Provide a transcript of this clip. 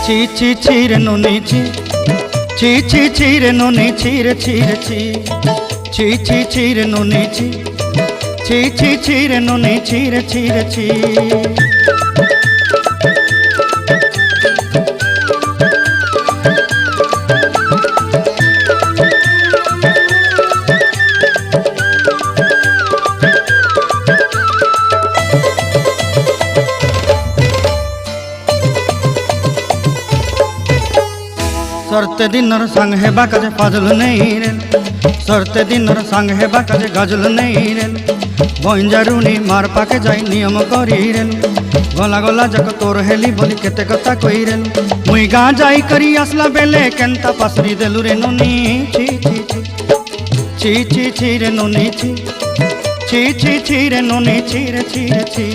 ছি ছি ছি রে নুনি ছি, ছি ছি ছি রে নুনি ছি রে ছি রে ছি, ছি ছি ছি রে নুনি ছি, ছি ছি ছি রে নুনি ছি রে ছি রে ছি। सरते दिनर संग हेबा काजे फाजल नहीं रेल, सरते दिनर संग हेबा काजे गाजल नहीं रेल, बंजारुनी मार पाके जाई नियम करी रेल, गला गला जक तोर हेली बोली केते कथा कई रेल, मुई गाँ जाई करी आसला बेले केंता पासरी देलु रे नुनी ची ची ची ची ची ची रे नुनी ची, ची ची ची रे नुनी ची रे ची रे ची।